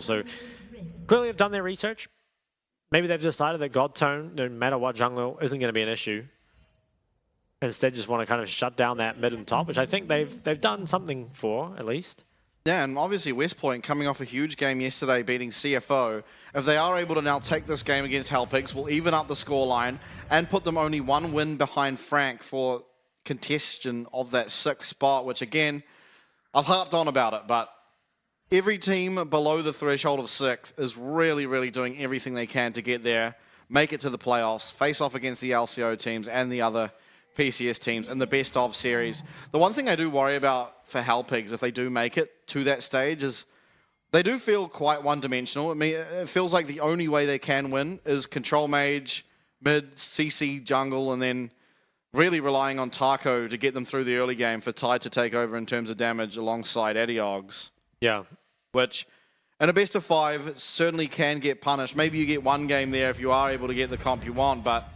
So clearly have done their research. Maybe they've decided that God Tone, no matter what jungle, isn't going to be an issue. Instead, just want to kind of shut down that mid and top, which I think they've done something for, at least. Yeah, and obviously West Point coming off a huge game yesterday beating CFO. If they are able to now take this game against Hellpigs, will even up the scoreline and put them only one win behind Frank for contention of that 6th spot, which again, I've harped on about it, but every team below the threshold of 6th is really, really doing everything they can to get there, make it to the playoffs, face off against the LCO teams and the other PCS teams in the best of series. The one thing I do worry about for Hellpigs, if they do make it to that stage, is they do feel quite one-dimensional. I mean, it feels like the only way they can win is control mage, mid, CC jungle, and then really relying on Taco to get them through the early game for Tide to take over in terms of damage alongside Adiogs. Yeah. Which, in a best of 5, certainly can get punished. Maybe you get one game there if you are able to get the comp you want, but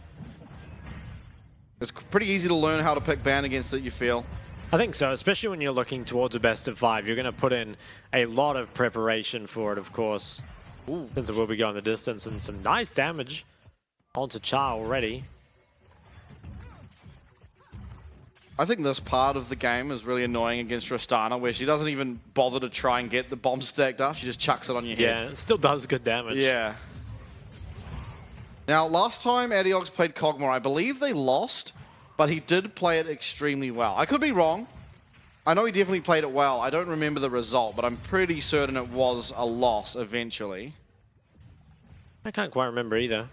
it's pretty easy to learn how to pick ban against it, you feel. I think so, especially when you're looking towards a best of 5. You're going to put in a lot of preparation for it, of course. Ooh, since it will be going the distance, and some nice damage onto Char already. I think this part of the game is really annoying against Tristana, where she doesn't even bother to try and get the bomb stacked up. She just chucks it on your head. Yeah, it still does good damage. Yeah. Now, last time Adiogs played Kog'Maw, I believe they lost, but he did play it extremely well. I could be wrong. I know he definitely played it well. I don't remember the result, but I'm pretty certain it was a loss eventually. I can't quite remember either.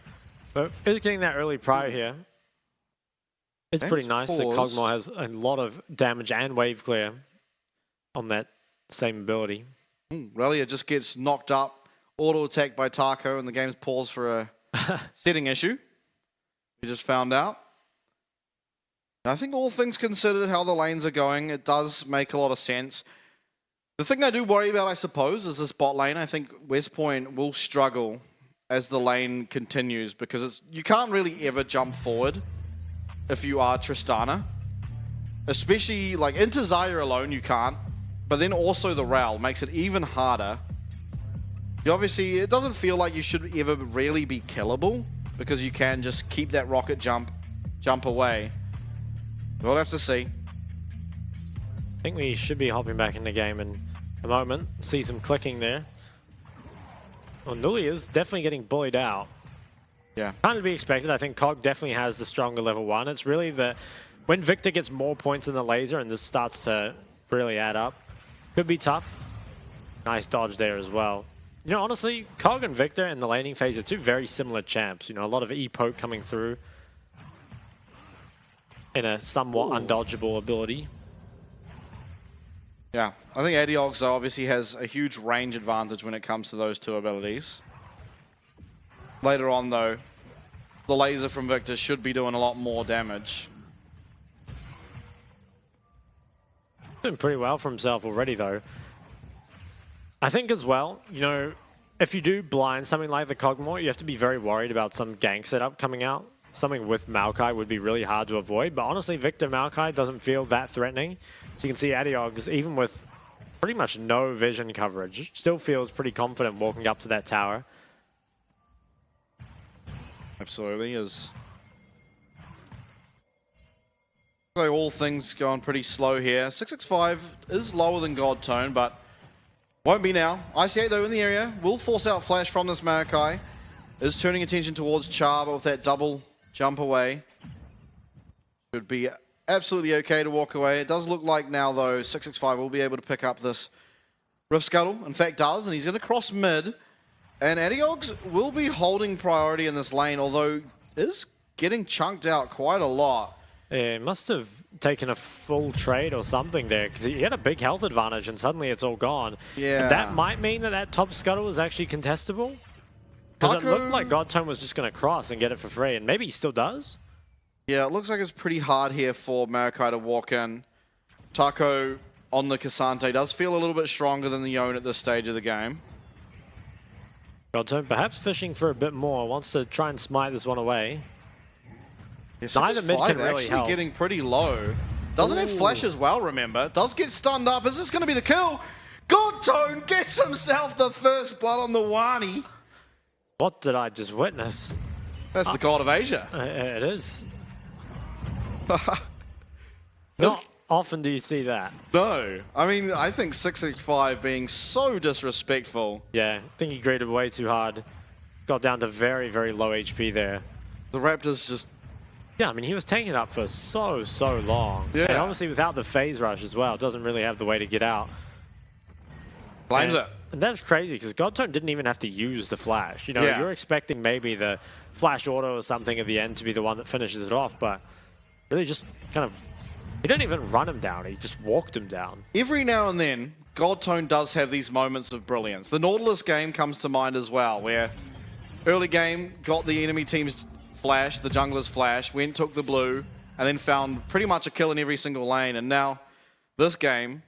But it's getting that early prior here. It's pretty nice that Kog'Maw has a lot of damage and wave clear on that same ability. Relia just gets knocked up, auto-attacked by Taco, and the game's paused for a setting issue. We just found out. I think all things considered, how the lanes are going, it does make a lot of sense. The thing I do worry about, I suppose, is this bot lane. I think West Point will struggle as the lane continues because you can't really ever jump forward if you are Tristana. Especially, like, into Xayah alone, you can't. But then also the Rel makes it even harder. Obviously, it doesn't feel like you should ever really be killable because you can just keep that rocket jump away. We'll have to see. I think we should be hopping back in the game in a moment. See some clicking there. Well, Nuli is definitely getting bullied out. Yeah. Kind of to be expected. I think Cog definitely has the stronger level 1. It's really when Victor gets more points in the laser and this starts to really add up. Could be tough. Nice dodge there as well. You know, honestly, Cog and Victor in the laning phase are two very similar champs. You know, a lot of E-poke coming through in a somewhat undodgeable ability. Yeah, I think Adiogs obviously has a huge range advantage when it comes to those two abilities. Later on, though, the laser from Victor should be doing a lot more damage. Doing pretty well for himself already, though. I think as well, you know, if you do blind something like the Kog'Maw, you have to be very worried about some gank setup coming out. Something with Maokai would be really hard to avoid, but honestly, Victor Maokai doesn't feel that threatening. So you can see Adiogs, even with pretty much no vision coverage, still feels pretty confident walking up to that tower. Absolutely is. So all things going pretty slow here. 665 is lower than God Tone, but won't be now. IC8 though in the area will force out flash from this Maokai. Is turning attention towards Char, but with that double jump away. Should be absolutely okay to walk away. It does look like now though 665 will be able to pick up this Rift Scuttle. In fact does, and he's going to cross mid. And Adiogs will be holding priority in this lane, although is getting chunked out quite a lot. Yeah, he must have taken a full trade or something there, because he had a big health advantage and suddenly it's all gone. Yeah. And that might mean that top scuttle is actually contestable. Because it looked like God Tone was just going to cross and get it for free, and maybe he still does. Yeah, it looks like it's pretty hard here for Maokai to walk in. Taco on the Cassante does feel a little bit stronger than the Yone at this stage of the game. God Tone perhaps fishing for a bit more, wants to try and smite this one away. Yeah, Neither mid can really help. Getting pretty low. Doesn't have flash as well, remember. Does get stunned up. Is this going to be the kill? Godtone gets himself the first blood on the Wani. What did I just witness? That's the god of Asia. It is. Not often do you see that. No. I mean, I think 665 being so disrespectful. Yeah, I think he graded way too hard. Got down to very, very low HP there. The Raptors just... Yeah, I mean, he was taking it up for so long. Yeah. And obviously without the phase rush as well, doesn't really have the way to get out. Blames it. And that's crazy, because Godtone didn't even have to use the flash. You know, Yeah. you're expecting maybe the flash auto or something at the end to be the one that finishes it off, but really just kind of... He didn't even run him down, he just walked him down. Every now and then, Godtone does have these moments of brilliance. The Nautilus game comes to mind as well, where early game got the enemy team's flash, the jungler's flash, went, took the blue, and then found pretty much a kill in every single lane. And now, this game,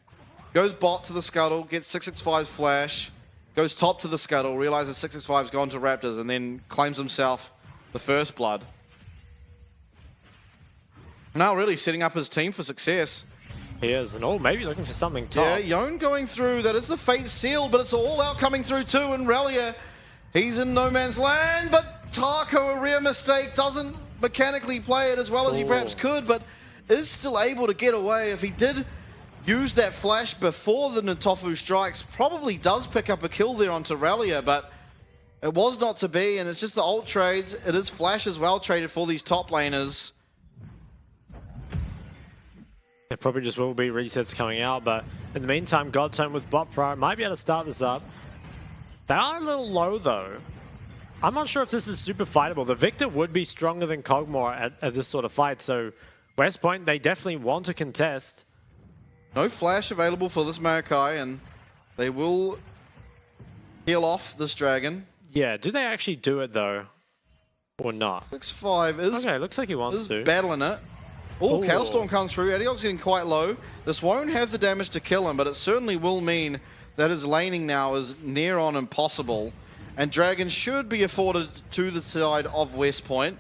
goes bot to the scuttle, gets 665's flash, goes top to the scuttle, realizes 665's gone to Raptors, and then claims himself the first blood. Now really setting up his team for success. He is, and maybe looking for something top. Yeah, Yone going through, that is the fate sealed, but it's all out coming through too, and Relia, he's in no man's land, but Taco, a rare mistake, doesn't mechanically play it as well as he perhaps could, but is still able to get away. If he did use that flash before the Natofu strikes, probably does pick up a kill there on Relia, but it was not to be, and it's just the ult trades. It is flash as well traded for these top laners. There probably just will be resets coming out, but in the meantime, Godtone with bot pro might be able to start this up. They are a little low though. I'm not sure if this is super fightable. The Victor would be stronger than Kog'Maw at this sort of fight, so West Point, they definitely want to contest. No flash available for this Maokai, and they will heal off this dragon. Yeah, do they actually do it though? Or not? 6-5 is, Okay, looks like he wants to. battling it. Oh, Ooh. Kailstorm comes through. Adiog's getting quite low. This won't have the damage to kill him, but it certainly will mean that his laning now is near on impossible. And Dragon should be afforded to the side of West Point.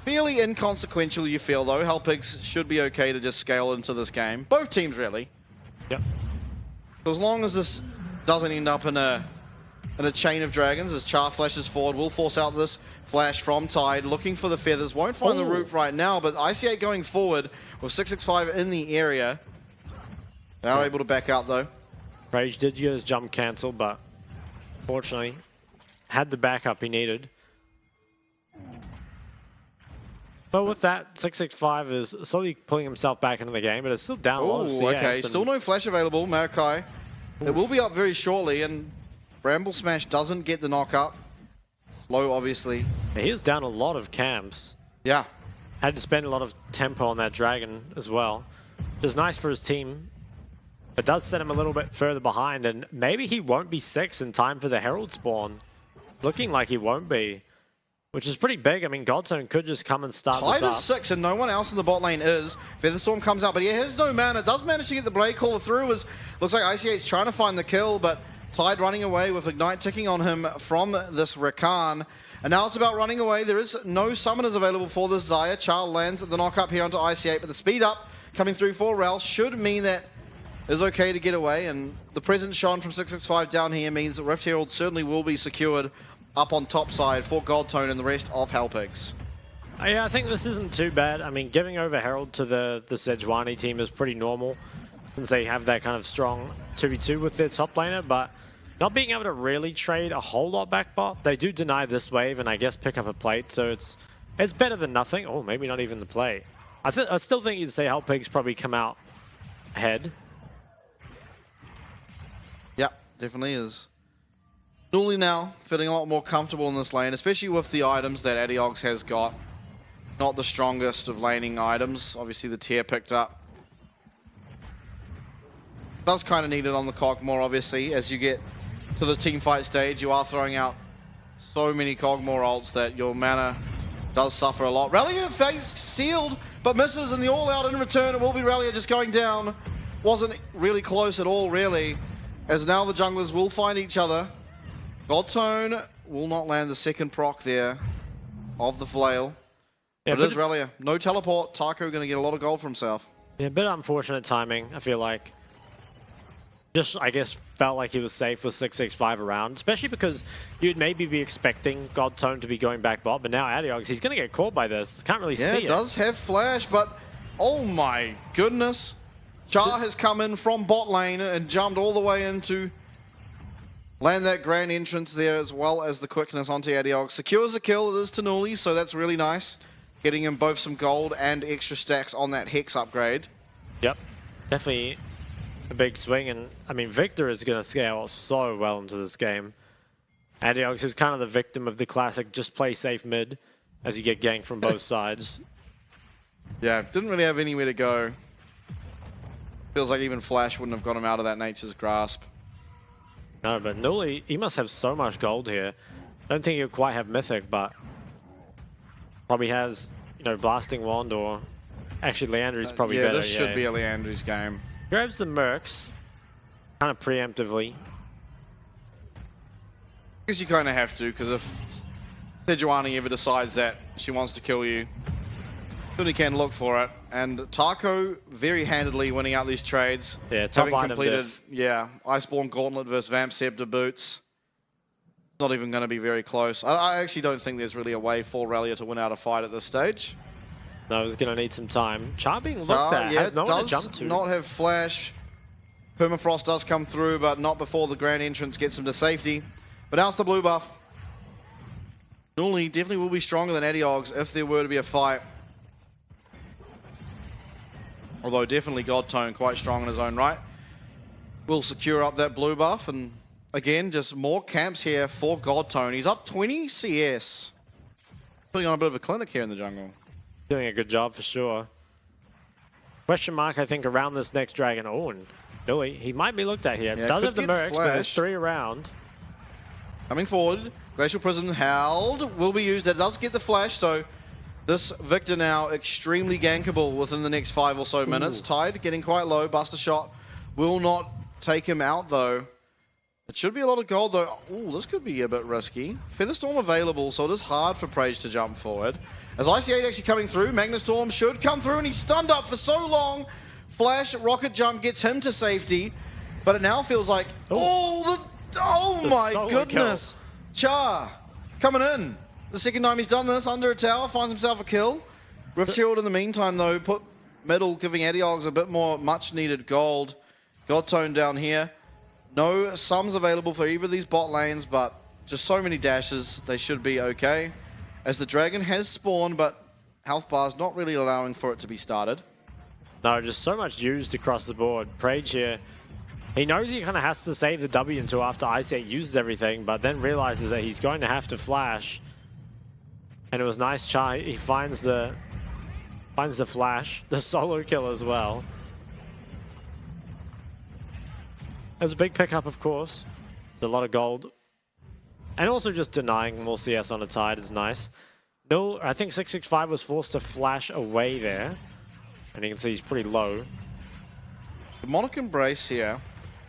Fairly inconsequential, you feel, though. Hellpigs should be okay to just scale into this game. Both teams, really. Yep. So as long as this doesn't end up in a chain of dragons, as Char flashes forward, we'll force out this flash from Tide, looking for the feathers. Won't find the roof right now, but IC8 going forward with 665 in the area. They are able to back out, though. Rage did use jump cancel, but fortunately had the backup he needed. But with that, 665 is slowly pulling himself back into the game, but it's still down a lot of CS. Okay, still no flash available, Maokai. It will be up very shortly, and Bramble Smash doesn't get the knock up. Low, obviously. He is down a lot of camps. Yeah. Had to spend a lot of tempo on that dragon as well. Which is nice for his team. It does set him a little bit further behind, and maybe he won't be 6 in time for the Herald spawn. It's looking like he won't be, which is pretty big. I mean, Godtone could just come and start this Tide up. is 6 and no one else in the bot lane is. Featherstorm comes out, but he has no mana. Does manage to get the Blade Caller through. Looks like IC8's trying to find the kill, but Tide running away with Ignite ticking on him from this Rakan. And now it's about running away. There is no summoners available for this Xayah. Char lands the knock up here onto IC8, but the speed up coming through for Rel should mean that is okay to get away. And the presence shown from 665 down here means that Rift Herald certainly will be secured up on top side for Godtone and the rest of Hellpigs. Yeah, I think this isn't too bad. I mean, giving over Herald to the Sejuani team is pretty normal since they have that kind of strong 2v2 with their top laner, but not being able to really trade a whole lot back bot. They do deny this wave and I guess pick up a plate, so it's better than nothing. Oh, maybe not even the play. I still think you'd say Hellpigs probably come out ahead. Yeah, definitely is. Newly now feeling a lot more comfortable in this lane, especially with the items that Adiox has got. Not the strongest of laning items. Obviously the tier picked up. Does kind of need it on the Kog'Maw, obviously. As you get to the team fight stage, you are throwing out so many Kog'Maw ults that your mana does suffer a lot. Relia face sealed, but misses, and the all-out in return. It will be Relia just going down. Wasn't really close at all, really. As now the junglers will find each other. Godtone will not land the second proc there of the flail. Yeah, but it is Relia. No teleport. Taco going to get a lot of gold for himself. Yeah, a bit unfortunate timing, I feel like. just, I guess, felt like he was safe with 665 around, especially because you'd maybe be expecting Godtone to be going back bot, but now Adiox, he's going to get caught by this. Can't really see it. Yeah, does have flash, but oh my goodness. Char has come in from bot lane and jumped all the way in to land that grand entrance there, as well as the quickness onto Adiox. Secures the kill, it is Tanuli, so that's really nice. Getting him both some gold and extra stacks on that Hex upgrade. Yep, definitely a big swing, and I mean, Victor is going to scale so well into this game. Adiox is kind of the victim of the classic just play safe mid as you get ganked from both sides. Yeah, didn't really have anywhere to go. Feels like even Flash wouldn't have got him out of that Nature's Grasp. No, but Nuli, he must have so much gold here. Don't think he'll quite have Mythic, but probably has, you know, Blasting Wand, or actually Leandry's probably better. This should be a Leandry's game. Grabs the Mercs, kind of preemptively. I guess you kind of have to, because if Sejuani ever decides that she wants to kill you, then he can look for it. And Taco very handedly winning out these trades. Yeah, top having item completed, diff. yeah, Iceborne Gauntlet versus Vamp Scepter Boots. Not even going to be very close. I actually don't think there's really a way for Relia to win out a fight at this stage. No, he's going to need some time. Char being looked at, yeah, has no one to jump does to. not have flash. Permafrost does come through, but not before the grand entrance gets him to safety. But now it's the blue buff. Nuli definitely will be stronger than Adiox if there were to be a fight. Although definitely Godtone quite strong in his own right. Will secure up that blue buff, and again, just more camps here for Godtone. He's up 20 CS. Putting on a bit of a clinic here in the jungle. Doing a good job for sure. Question mark, I think, around this next dragon. Oh, and Billy, he might be looked at here. Yeah, Does could have the get Mercs, but there's flash. 3 around. Coming forward, Glacial Prison held, will be used. It does get the flash, so this Victor now extremely gankable within the next 5 or so minutes. Tide getting quite low. Buster Shot will not take him out, though. It should be a lot of gold, though. Ooh, this could be a bit risky. Featherstorm available, so it is hard for Prage to jump forward. As IC8 actually coming through, Magnastorm should come through, and he's stunned up for so long. Flash, Rocket Jump gets him to safety, but it now feels like, oh my goodness. Char coming in. The second time he's done this, under a tower, finds himself a kill. Rift Shield in the meantime, though, put middle, giving Adiox a bit more much-needed gold. Godtone down here. No sums available for either of these bot lanes, but just so many dashes, they should be okay. As the dragon has spawned, but health bar's not really allowing for it to be started. No, just so much used across the board. Prage here, he knows he kind of has to save the W until after IC8 uses everything, but then realizes that he's going to have to flash. And it was nice Char, he finds the flash, the solo kill as well. It was a big pickup, of course. There's a lot of gold. And also just denying more CS on a Tide is nice. No, I think 665 was forced to flash away there. And you can see he's pretty low. Demonic Embrace here.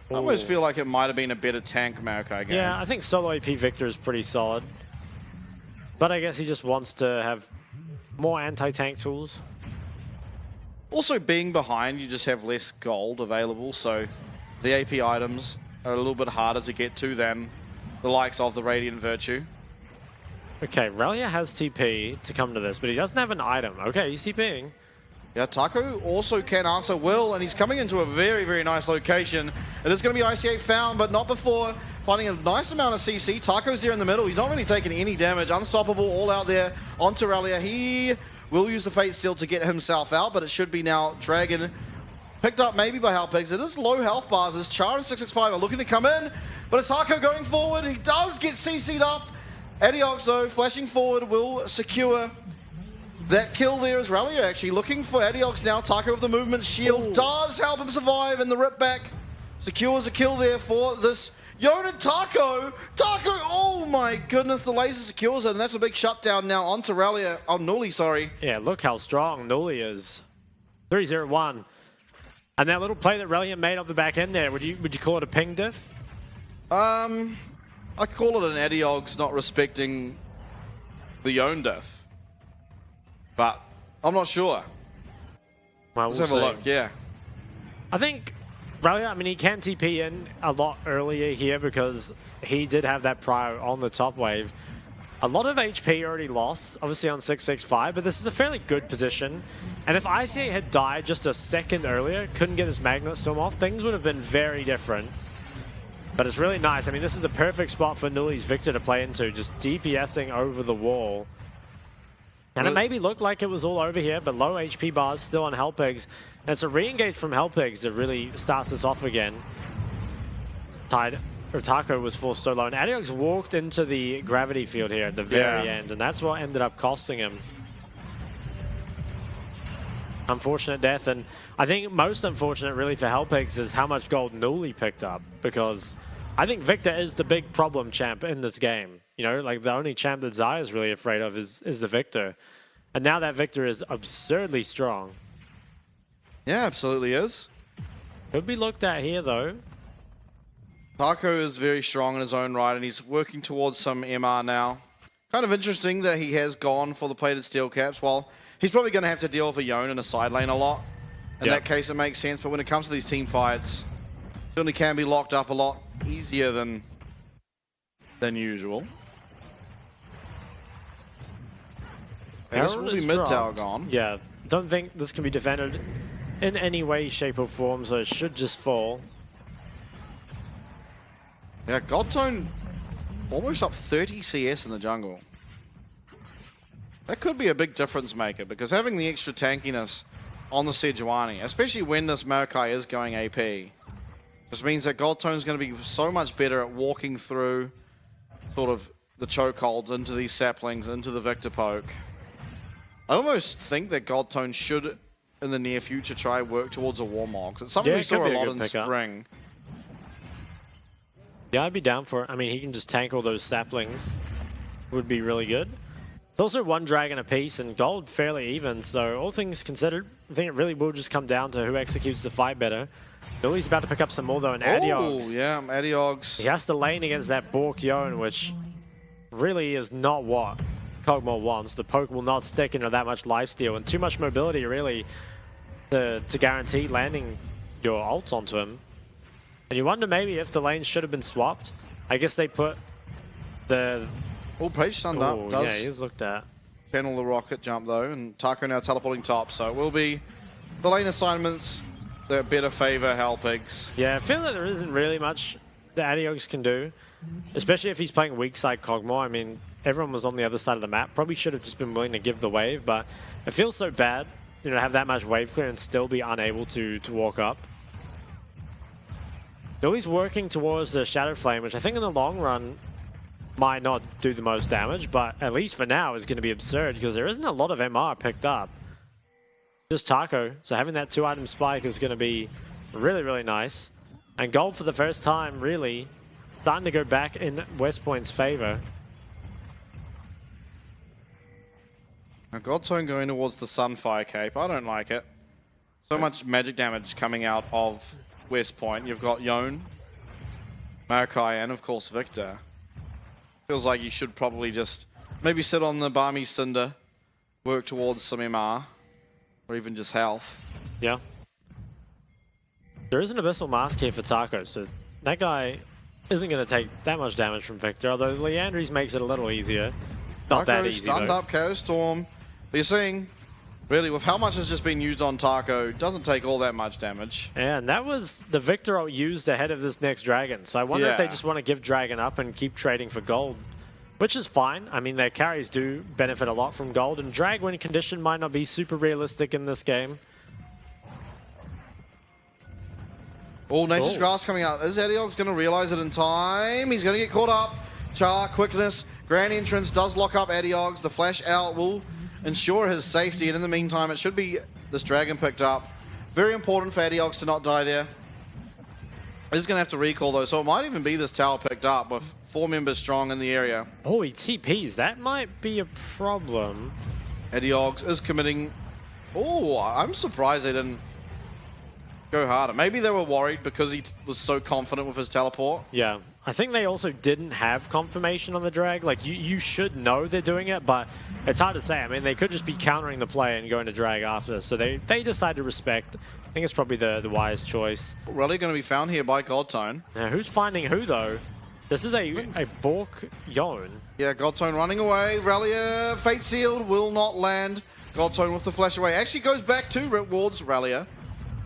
I almost feel like it might have been a better tank Maokai game. Yeah, I think solo AP Victor is pretty solid. But I guess he just wants to have more anti-tank tools. Also, being behind, you just have less gold available, so the AP items are a little bit harder to get to than the likes of the Radiant Virtue. Okay, Relia has TP to come to this, but he doesn't have an item. Okay, he's TPing. Yeah, Taco also can answer Will, and he's coming into a very, very nice location. It is going to be IC8 found, but not before finding a nice amount of CC. Taco's there in the middle. He's not really taking any damage. Unstoppable all out there onto Relia. He will use the Fate Seal to get himself out, but it should be now Dragon picked up maybe by Halpigs. It is low health bars as Char and 665 are looking to come in, but it's Taco going forward. He does get CC'd up. Adiox, though, flashing forward, will secure that kill there. Is Relia actually looking for Adiox now. Taco with the movement shield does help him survive, and the rip back secures a kill there for this Yonan Taco. Taco, oh my goodness, the laser secures it, and that's a big shutdown now onto Relia, on Nuli, sorry. Yeah, look how strong Nuli is. 3-0-1. And that little play that Relia made off the back end there, would you call it a ping diff? I call it an Adiox not respecting the Yon diff. But I'm not sure. Well, Let's have a look, yeah. I think Brilliant. I mean, he can TP in a lot earlier here because he did have that prior on the top wave. A lot of HP already lost, obviously on 665, but this is a fairly good position. And if ICA had died just a second earlier, couldn't get his Magnet Storm off, things would have been very different. But it's really nice. I mean, this is the perfect spot for Nuli's Victor to play into, just DPSing over the wall. And it maybe looked like it was all over here, but low HP bars still on Hellpigs. And it's a re-engage from Hellpigs that really starts this off again. Taco was forced so low, and Adiox walked into the gravity field here at the very end, and that's what ended up costing him. Unfortunate death, and I think most unfortunate really for Hellpigs is how much gold Nuli picked up, because I think Victor is the big problem champ in this game. You know, like the only champ that Zai is really afraid of is the Victor. And now that Victor is absurdly strong. Yeah, absolutely is. Could be looked at here though. Taco is very strong in his own right, and he's working towards some MR now. Kind of interesting that he has gone for the plated steel caps. Well, he's probably going to have to deal with a Yone in a side lane a lot. In that case, it makes sense. But when it comes to these team fights, certainly can be locked up a lot easier than usual. And this will be mid tower gone. Yeah, don't think this can be defended in any way, shape, or form, so it should just fall. Yeah, Godtone almost up 30 CS in the jungle. That could be a big difference maker, because having the extra tankiness on the Sejuani, especially when this Maokai is going AP, just means that Godtone's going to be so much better at walking through sort of the chokeholds into these saplings, into the Victor poke. I almost think that Godtone should, in the near future, try work towards a Warmog. It's something we saw a lot in spring. Yeah, I'd be down for it. I mean, he can just tank all those saplings. Would be really good. It's also one dragon apiece, and gold fairly even, so all things considered, I think it really will just come down to who executes the fight better. Nuli's about to pick up some more, though, and Adiox. Oh, yeah, Adiox. He has to lane against that Bork Yone, which really is not what Kog'Maw wants. The poke will not stick into that much lifesteal, and too much mobility, really, to guarantee landing your ults onto him. And you wonder maybe if the lanes should have been swapped. I guess they put the... Oh, Page stunned up. Yeah, he's looked at. Channel the rocket jump, though, and Taco now teleporting top, so it will be the lane assignments that better favor Hellpigs. Yeah, I feel like there isn't really much that Adiox can do, especially if he's playing weak side Kog'Maw. I mean, everyone was on the other side of the map. Probably should have just been willing to give the wave, but it feels so bad, you know, to have that much wave clear and still be unable to walk up. He's working towards the Shadow Flame, which I think in the long run might not do the most damage, but at least for now is going to be absurd because there isn't a lot of MR picked up. Just Taco, so having that 2-item spike is going to be really, really nice. And gold for the first time, really, starting to go back in West Point's favor. Now Godtone going towards the Sunfire Cape. I don't like it. So much magic damage coming out of West Point. You've got Yone, Maokai, and of course Victor. Feels like you should probably just maybe sit on the Barmy Cinder, work towards some MR, or even just health. Yeah. There is an Abyssal Mask here for Taco, so that guy isn't going to take that much damage from Victor, although Leandries makes it a little easier. Not that easy, stunned up, Chaos Storm. But you're seeing, really, with how much has just been used on Taco, doesn't take all that much damage. Yeah, and that was the Victor ult used ahead of this next Dragon. So I wonder if they just want to give Dragon up and keep trading for gold, which is fine. I mean, their carries do benefit a lot from gold, and drag win condition might not be super realistic in this game. Oh, Nature's Grass coming out. Is Adiox going to realize it in time? He's going to get caught up. Char, quickness, Grand Entrance does lock up Adiox. The flash out will ensure his safety, and in the meantime, it should be this Dragon picked up. Very important for Adiox to not die there. He's going to have to recall, though, so it might even be this tower picked up with 4 members strong in the area. Oh, he TPs. That might be a problem. Adiox is committing... Oh, I'm surprised they didn't go harder. Maybe they were worried because he was so confident with his teleport. Yeah, I think they also didn't have confirmation on the drag. Like, you should know they're doing it, but it's hard to say. I mean, they could just be countering the play and going to drag after. So they decide to respect. I think it's probably the wise choice. Really going to be found here by Godtone. Now, who's finding who, though? This is a Bork Yon. Yeah, Godtone running away. Rallier, Fate Sealed will not land. Godtone with the flash away. Actually goes back towards Rallier,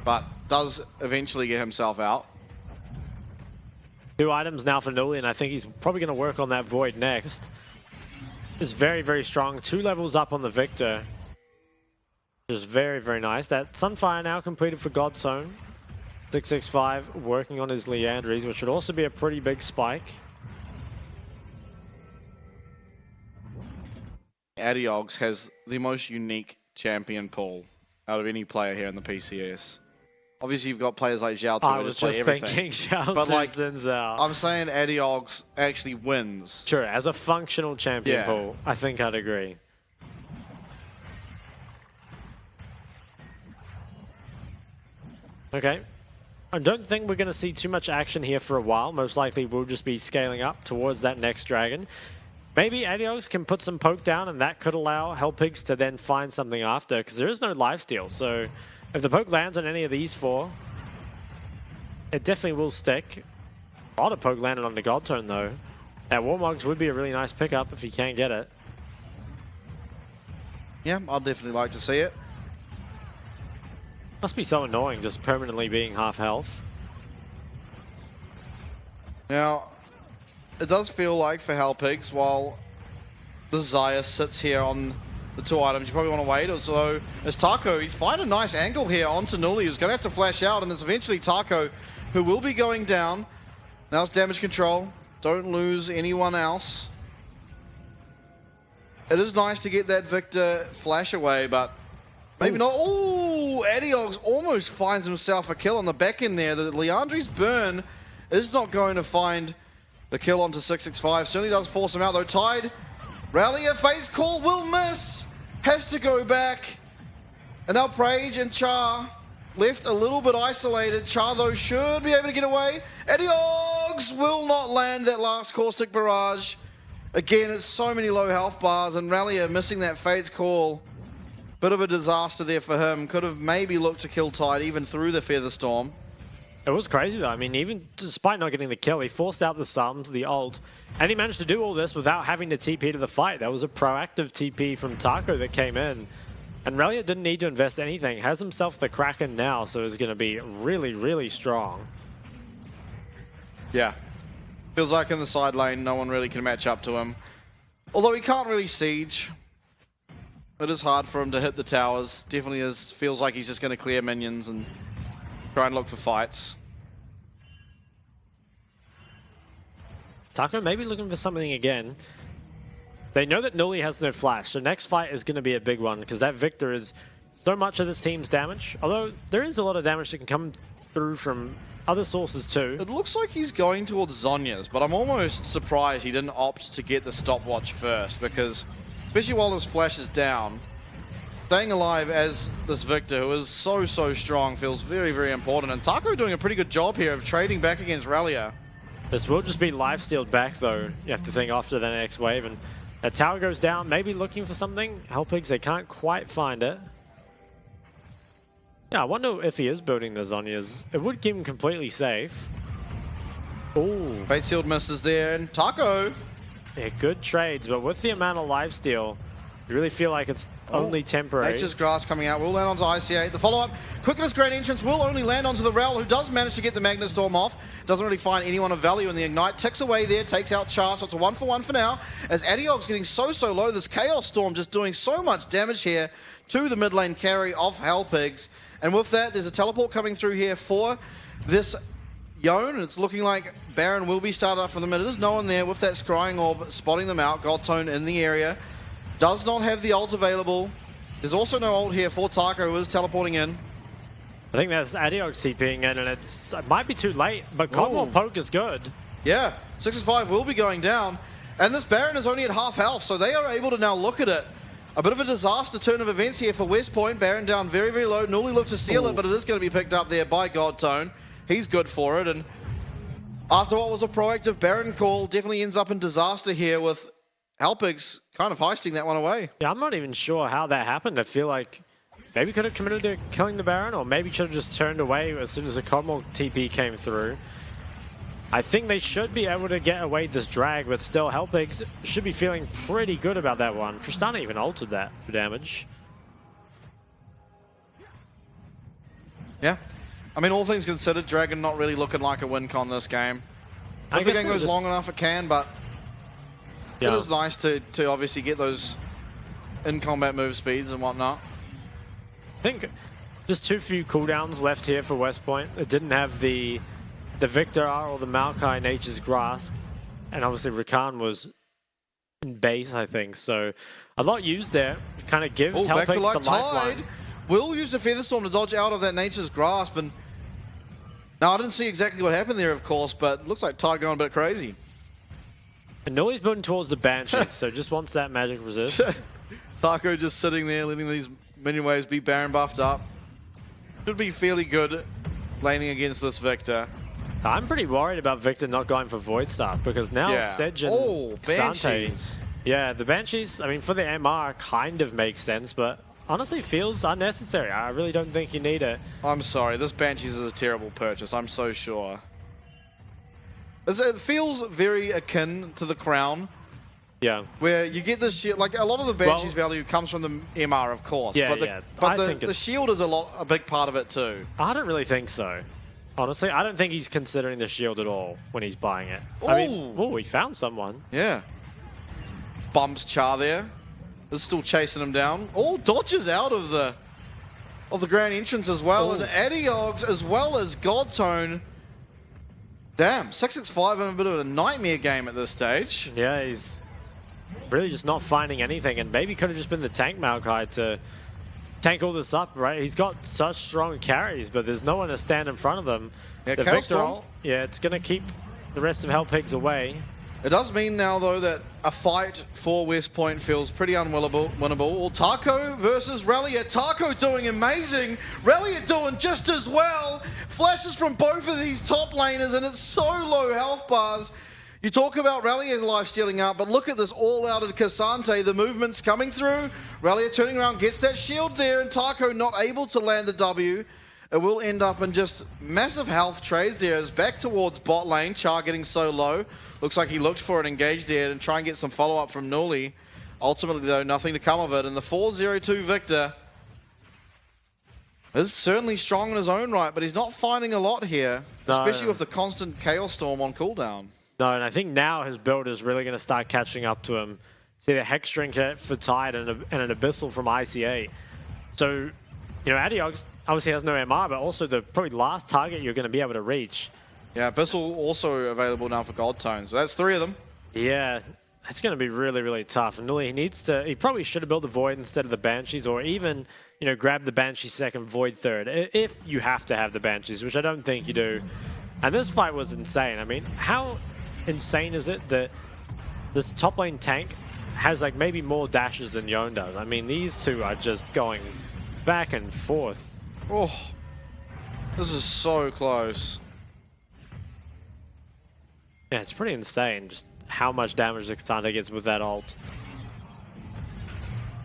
but does eventually get himself out. 2 items now for Nuli, and I think he's probably going to work on that Void next. It's very, very strong. 2 levels up on the Victor. Just very, very nice. That Sunfire now completed for Godzone. 665 working on his Leandries, which should also be a pretty big spike. Adiogs has the most unique champion pool out of any player here in the PCS. Obviously, you've got players like Zhao I who was just play just everything. thinking Zhao But like, Zhao. I'm saying Adiogs actually wins. Sure, as a functional champion Yeah. pool, I think I'd agree. Okay. I don't think we're going to see too much action here for a while. Most likely we'll just be scaling up towards that next dragon. Maybe Adios can put some poke down, and that could allow Hellpigs to then find something after, because there is no lifesteal. So if the poke lands on any of these 4, it definitely will stick. A lot of poke landed on the Godtone, though. That Warmogs would be a really nice pickup if he can't get it. Yeah, I'd definitely like to see it. Must be so annoying just permanently being half health. Now, it does feel like for Hellpigs, while the Xayah sits here on the 2 items, you probably want to wait. So as Taco, he's finding a nice angle here onto Nuli, who's going to have to flash out, and it's eventually Taco who will be going down. Now it's damage control. Don't lose anyone else. It is nice to get that Victor flash away, but maybe not. Oh, Adiogs almost finds himself a kill on the back end there. The Leandri's burn is not going to find the kill onto 665. Certainly does force him out though. Tide, Rallier, face call, will miss. Has to go back. And now Prage and Char left a little bit isolated. Char though should be able to get away. Adiogs will not land that last caustic barrage. Again, it's so many low health bars, and Rallier missing that Fate's call. Bit of a disaster there for him. Could have maybe looked to kill Tide even through the Feather Storm. It was crazy though. I mean, even despite not getting the kill, he forced out the sums, the ult, and he managed to do all this without having to TP to the fight. That was a proactive TP from Taco that came in. And Rallier didn't need to invest anything. Has himself the Kraken now, so it's going to be really, really strong. Yeah. Feels like in the side lane, no one really can match up to him. Although he can't really siege. It is hard for him to hit the towers. Definitely feels like he's just going to clear minions and try and look for fights. Taco maybe looking for something again. They know that Nuli has no flash, so next fight is going to be a big one, because that Victor is so much of this team's damage. Although there is a lot of damage that can come through from other sources too. It looks like he's going towards Zonya's, but I'm almost surprised he didn't opt to get the stopwatch first, because especially while his flash is down, staying alive as this Victor, who is so, so strong, feels very, very important. And Taco doing a pretty good job here of trading back against Rallier. This will just be lifestealed back though, you have to think, after the next wave. And that tower goes down, maybe looking for something. Hellpigs, they can't quite find it. Yeah, I wonder if he is building the Zonyas. It would keep him completely safe. Ooh. Fate Sealed misses there, and Taco. Yeah, good trades, but with the amount of lifesteal, you really feel like it's only temporary. Nature's Grass coming out, will land onto ICA. The follow-up, Quickness Great Entrance will only land onto the Rel, who does manage to get the Magnet Storm off. Doesn't really find anyone of value in the Ignite. Ticks away there, takes out Char, so it's a 1-for-1 for now. As Adiog's getting so, so low, this Chaos Storm just doing so much damage here to the mid lane carry of Hellpigs. And with that, there's a teleport coming through here for this Yone. It's looking like Baron will be started up for them. It is no one there with that Scrying Orb spotting them out. Godtone in the area. Does not have the ult available. There's also no ult here for Taco, who is teleporting in. I think that's Adiog TPing in, and it might be too late, but Cogwall Poke is good. Yeah, 6-5 will be going down. And this Baron is only at half health, so they are able to now look at it. A bit of a disaster turn of events here for West Point. Baron down very, very low. Nuli looks to steal it, but it is going to be picked up there by Godtone. He's good for it, and After what was a proactive Baron call, definitely ends up in disaster here with Halpigs kind of heisting that one away. Yeah, I'm not even sure how that happened. I feel like maybe could have committed to killing the Baron, or maybe should have just turned away as soon as the Cogmore TP came through. I think they should be able to get away this drag, but still, Halpigs should be feeling pretty good about that one. Tristana even altered that for damage. Yeah. I mean, all things considered, Dragon not really looking like a win con this game. If the game goes long enough, it can, but it is nice to obviously get those in-combat move speeds and whatnot. I think just too few cooldowns left here for West Point. It didn't have the Victor or the Maokai Nature's Grasp, and obviously Rakan was in base, I think, so a lot used there. Kind of gives Halpigs the lifeline. Will use the Featherstorm to dodge out of that Nature's Grasp, and now I didn't see exactly what happened there, of course, but it looks like Ty going a bit crazy. And Nully's building towards the Banshees, so just wants that magic resist. Taco just sitting there, letting these minion waves be Baron buffed up. Should be fairly good laning against this Victor. I'm pretty worried about Victor not going for Void Staff, because now Sedge and Banshees. Yeah, the Banshees, I mean, for the MR, kind of makes sense, but honestly feels unnecessary. I really don't think you need it. I'm sorry, this Banshees is a terrible purchase, I'm so sure. It feels very akin to the Crown. Yeah. Where you get this shield, like a lot of the Banshees value comes from the MR, of course. Yeah, but the shield is a big part of it too. I don't really think so. Honestly, I don't think he's considering the shield at all when he's buying it. Ooh. I mean, oh, he found someone. Yeah. Bumps Char there. Is still chasing him down. Oh, dodges out of the grand entrance as well. And Adiogs as well as Godtone. Damn, 665 in a bit of a nightmare game at this stage. Yeah, he's really just not finding anything, and maybe could have just been the tank Maokai to tank all this up, right? He's got such strong carries, but there's no one to stand in front of them. Yeah, the Victor, yeah, it's going to keep the rest of Halpigs away. It does mean now, though, that a fight for West Point feels pretty winnable. Taco versus Relia. Taco doing amazing. Relia doing just as well. Flashes from both of these top laners, and it's so low health bars. You talk about Relia's life stealing out, but look at this all-outed Cassante. The movement's coming through. Relia turning around, gets that shield there, and Taco not able to land the W. It will end up in just massive health trades there. As back towards bot lane. Char getting so low. Looks like he looked for it, engaged there, and try and get some follow-up from Nully. Ultimately, though, nothing to come of it. And the 4-0-2 Victor is certainly strong in his own right, but he's not finding a lot here, especially with the constant Chaos Storm on cooldown. No, and I think now his build is really going to start catching up to him. See the Hex Drinker for Tide and an Abyssal from ICA. So, you know, Adiogs obviously has no MR, but also the probably last target you're going to be able to reach. Yeah, Abyssal also available now for Godtone, so that's 3 of them. Yeah, it's going to be really, really tough. And Nully, he probably should have built the Void instead of the Banshees, or even, you know, grab the Banshee second, Void third, if you have to have the Banshees, which I don't think you do. And this fight was insane. I mean, how insane is it that this top lane tank has like maybe more dashes than Yone does? I mean, these two are just going back and forth. Oh, this is so close. Yeah, it's pretty insane just how much damage Xante gets with that ult.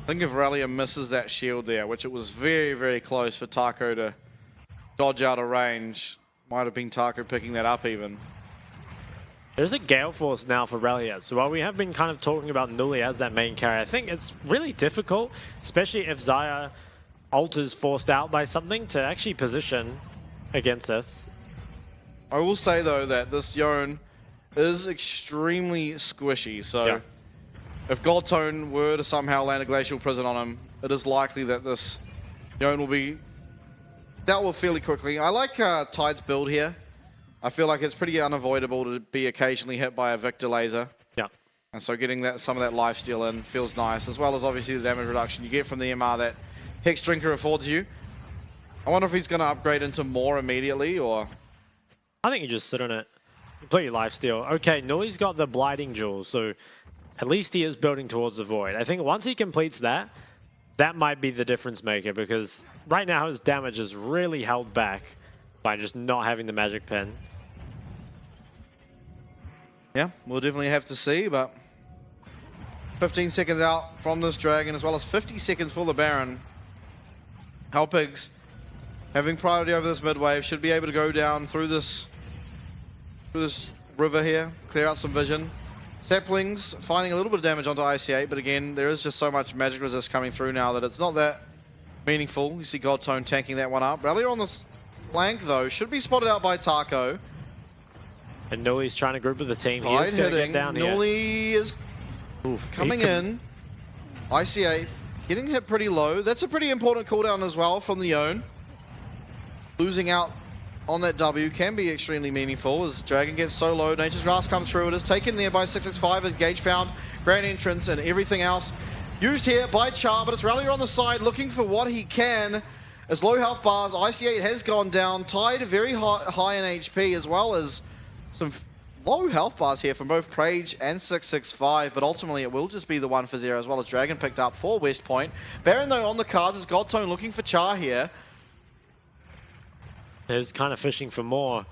I think if Relia misses that shield there, which it was very, very close for Taco to dodge out of range, might have been Taco picking that up even. There's a Gale Force now for Relia, so while we have been kind of talking about Nully as that main carry, I think it's really difficult, especially if Xayah ult is forced out by something, to actually position against this. I will say, though, that this Yone is extremely squishy, so if Godtone were to somehow land a Glacial Prison on him, it is likely that this Yone will be dealt with fairly quickly. I like Tide's build here. I feel like it's pretty unavoidable to be occasionally hit by a Victor laser. Yeah. And so getting some of that lifesteal in feels nice, as well as obviously the damage reduction you get from the MR that Hex Drinker affords you. I wonder if he's going to upgrade into more immediately, or... I think you just sit on it. Complete your lifesteal. Okay, Nully's got the Blighting Jewel, so at least he is building towards the Void. I think once he completes that, that might be the difference maker, because right now his damage is really held back by just not having the magic pen. Yeah, we'll definitely have to see, but 15 seconds out from this Dragon, as well as 50 seconds for the Baron. Halpigs, having priority over this mid wave, should be able to go down through this river here, clear out some vision. Saplings finding a little bit of damage onto IC8, but again, there is just so much magic resist coming through now that it's not that meaningful. You see Godtone tanking that one up. Rallier on this flank, though, should be spotted out by Taco. And Nuli's trying to group with the team. He Tide is going to hitting. get down here. Nuli is coming in. IC8 getting hit pretty low. That's a pretty important cooldown as well from the Yone. Losing out on that W can be extremely meaningful as Dragon gets so low. Nature's Grasp comes through. It is taken there by 665 as Gage found Grand Entrance and everything else used here by Char, but it's Rallier on the side looking for what he can. As low health bars, IC8 has gone down. Tide very high in HP as well as some low health bars here from both Prage and 665, but ultimately it will just be the 1 for 0 as well as Dragon picked up for West Point. Baron though on the cards is Godtone looking for Char here. Is kind of fishing for more.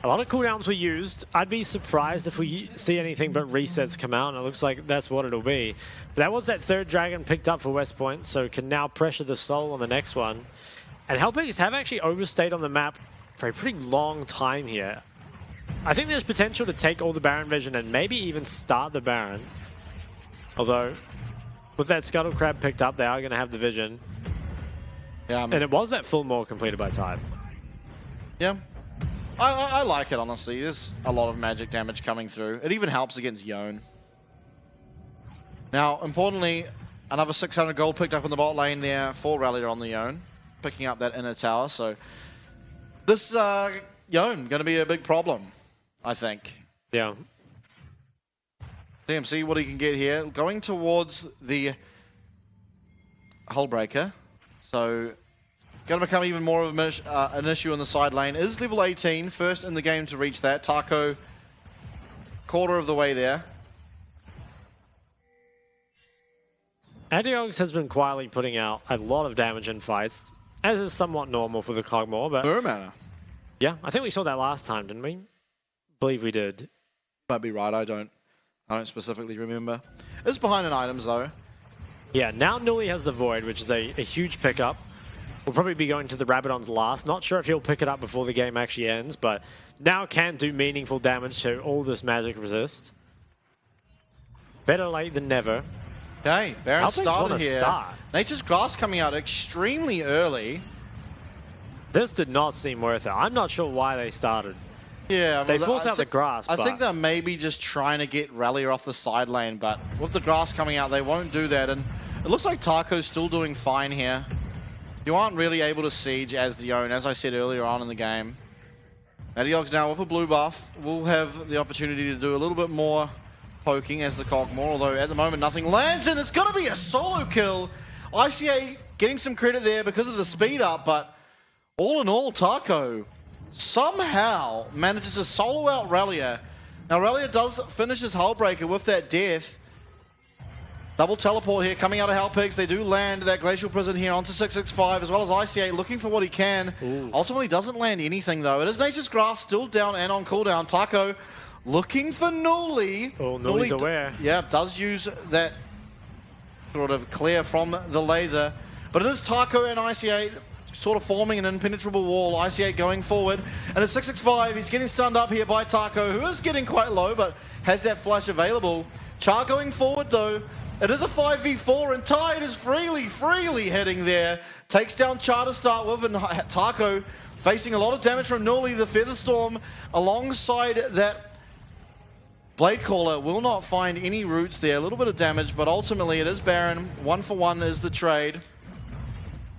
A lot of cooldowns were used. I'd be surprised if we see anything but resets come out, and it looks like that's what it'll be. But that was that third Dragon picked up for West Point, so can now pressure the Soul on the next one. And Halpigs have actually overstayed on the map for a pretty long time here. I think there's potential to take all the Baron vision and maybe even start the Baron. Although, with that Scuttle Crab picked up, they are going to have the vision. Yeah, and it was that full maul completed by Tide. Yeah. I like it, honestly. There's a lot of magic damage coming through. It even helps against Yone. Now, importantly, another 600 gold picked up in the bot lane there for Rallier on the Yone, picking up that inner tower. So this Yone going to be a big problem, I think. Yeah. DMC, what he can get here. Going towards the Hullbreaker. So going to become even more of an issue in the side lane. Is level 18, first in the game to reach that. Taco, quarter of the way there. Adiox has been quietly putting out a lot of damage in fights, as is somewhat normal for the Cogmore, but... Mana. Yeah, I think we saw that last time, didn't we? Believe we did. Might be right, I don't specifically remember. It's behind in items, though. Yeah, now Nuli has the Void, which is a huge pickup. We'll probably be going to the Rabadons last. Not sure if he'll pick it up before the game actually ends, but now can do meaningful damage to all this magic resist. Better late than never. Okay, Baron started here. Start. Nature's Grasp coming out extremely early. This did not seem worth it. I'm not sure why they started. Yeah, they forced out the grass. I think they're maybe just trying to get Rallier off the side lane, but with the grass coming out, they won't do that. And it looks like Taco's still doing fine here. You aren't really able to siege as the Yone, as I said earlier on in the game. Adiox now with a blue buff will have the opportunity to do a little bit more poking as the Cogmore, although at the moment nothing lands, and it's going to be a solo kill. ICA getting some credit there because of the speed up, but all in all, Taco somehow manages to solo out Rallier. Now Rallier does finish his Hullbreaker with that death. Double teleport here coming out of Halpigs. They do land that Glacial Prison here onto 665 as well as ICA looking for what he can. Ooh. Ultimately doesn't land anything though. It is Nature's Grasp still down and on cooldown. Taco looking for Nuli. Oh, Nuli's aware. Yeah, does use that sort of clear from the laser. But it is Taco and ICA sort of forming an impenetrable wall. ICA going forward. And at 665, he's getting stunned up here by Taco, who is getting quite low, but has that flash available. Char going forward though. It is a 5v4 and Tide is freely heading there. Takes down Char to start with, and Taco facing a lot of damage from Nuli. The Featherstorm alongside that Blade Caller will not find any roots there. A little bit of damage, but ultimately it is Baron. 1 for 1 is the trade.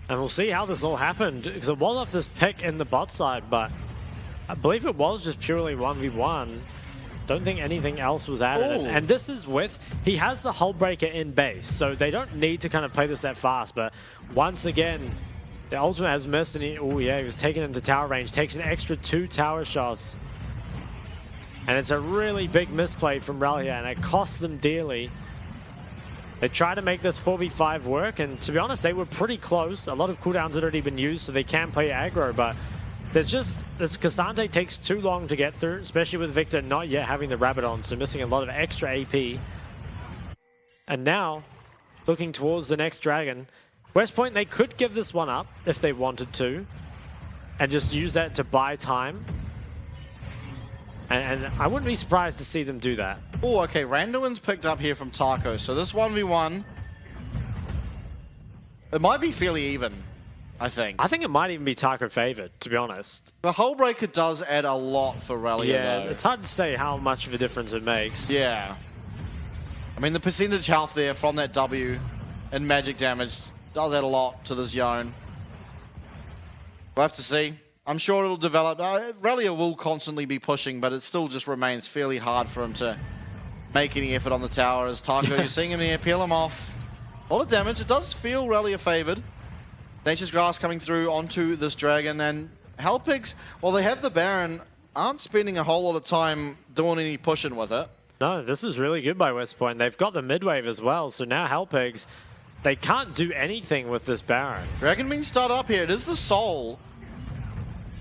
And we'll see how this all happened, because it was off this pick in the bot side, but I believe it was just purely 1v1. Don't think anything else was added. And this is with, he has the Hullbreaker in base, so they don't need to kind of play this that fast. But once again, the ultimate has missed, and he was taken into tower range, takes an extra 2 tower shots. And it's a really big misplay from Rallier, and it costs them dearly. They try to make this 4v5 work, and to be honest, they were pretty close. A lot of cooldowns had already been used, so they can play aggro, but There's just, this Cassante takes too long to get through, especially with Victor not yet having the rabbit on, so missing a lot of extra AP. And now, looking towards the next dragon, West Point, they could give this one up if they wanted to, and just use that to buy time. And I wouldn't be surprised to see them do that. Oh, okay, Randuin's picked up here from Taco, so this 1v1, it might be fairly even, I think. I think it might even be Taco favored, to be honest. The Hullbreaker does add a lot for Relia, Yeah, though. it's hard to say how much of a difference it makes. Yeah. I mean, the percentage health there from that W and magic damage does add a lot to this Yone. We'll have to see. I'm sure it'll develop. Relia will constantly be pushing, but it still just remains fairly hard for him to make any effort on the tower. As Taco, you're seeing him there, peel him off. A lot of damage. It does feel Relia favored. Nature's Grass coming through onto this dragon, and Hellpigs, while they have the Baron, aren't spending a whole lot of time doing any pushing with it. No, this is really good by West Point. They've got the mid-wave as well, so now Hellpigs, they can't do anything with this Baron. Dragon being started up here. It is the Soul.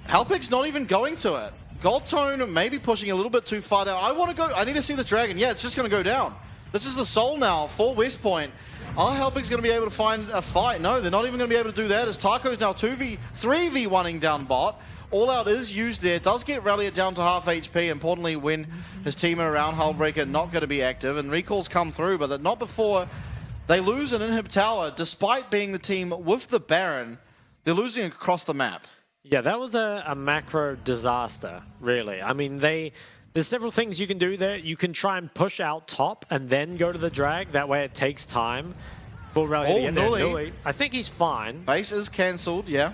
Hellpig's not even going to it. Goldtone maybe pushing a little bit too far down. I want to go. I need to see this dragon. Yeah, it's just going to go down. This is the Soul now for West Point. Are Hellpig's going to be able to find a fight? No, they're not even going to be able to do that, as Taco's now 3v1ing down bot. All out is used there. Does get Relia down to half HP. Importantly, when his team are around Hullbreaker, not going to be active. And recalls come through, but not before they lose an inhib tower. Despite being the team with the Baron, they're losing across the map. Yeah, that was a macro disaster, really. I mean, there's several things you can do there. You can try and push out top and then go to the drag. That way it takes time for Relia to get there. Nully. I think he's fine. Base is cancelled, yeah.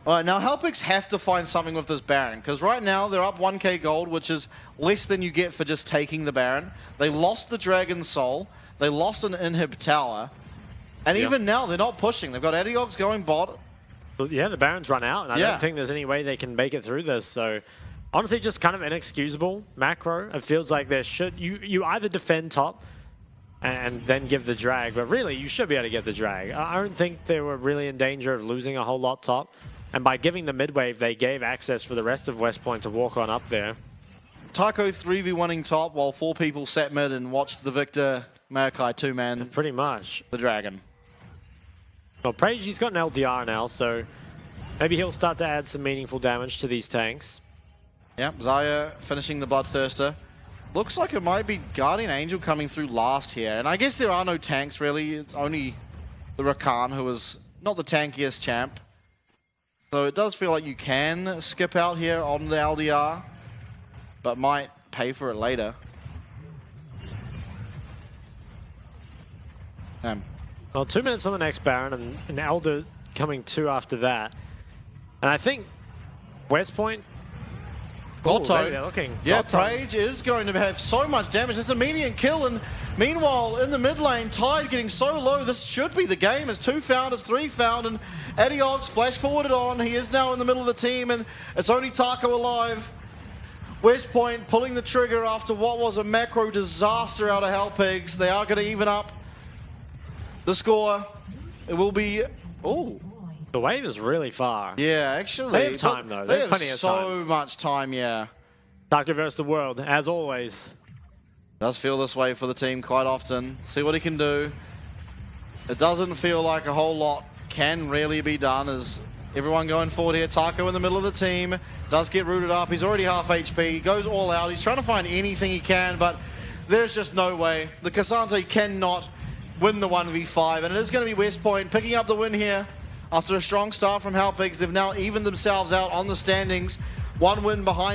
All right, now Hellpigs have to find something with this Baron, because right now they're up 1k gold, which is less than you get for just taking the Baron. They lost the Dragon Soul. They lost an inhib tower. And even now, they're not pushing. They've got Adiogs going bot. Yeah, the Baron's run out, and I don't think there's any way they can make it through this. So, honestly, just kind of inexcusable macro. It feels like there should... You either defend top and then give the drag, but really, you should be able to get the drag. I don't think they were really in danger of losing a whole lot top. And by giving the mid-wave, they gave access for the rest of West Point to walk on up there. Taco 3v1ing top while 4 people sat mid and watched the Victor Maokai 2-man. Pretty much. The Dragon. Well, Prage, he's got an LDR now, so maybe he'll start to add some meaningful damage to these tanks. Yep, Zaya finishing the Bloodthirster. Looks like it might be Guardian Angel coming through last here. And I guess there are no tanks, really. It's only the Rakan, who is not the tankiest champ. So it does feel like you can skip out here on the LDR, but might pay for it later. Damn. Well, 2 minutes on the next Baron, and an Elder coming 2 after that. And I think West Point... Goldtone. They're looking. Yeah, Goldtone. Prage is going to have so much damage. It's a median kill, and meanwhile, in the mid lane, Tide getting so low. This should be the game. It's 2 found, it's 3 found, and Adiogs flash forwarded on. He is now in the middle of the team, and it's only Taco alive. West Point pulling the trigger after what was a macro disaster out of Hellpigs. They are going to even up the score. It will be... Oh. The wave is really far. Yeah, actually. They have time, though. They have plenty of time. So much time, yeah. Taco versus the world, as always. Does feel this way for the team quite often. See what he can do. It doesn't feel like a whole lot can really be done, as everyone going forward here. Taco in the middle of the team. Does get rooted up. He's already half HP. He goes all out. He's trying to find anything he can, but there's just no way. The Cassante cannot win the 1v5, and it is going to be West Point picking up the win here. After a strong start from Hellpigs, they've now evened themselves out on the standings. 1 win behind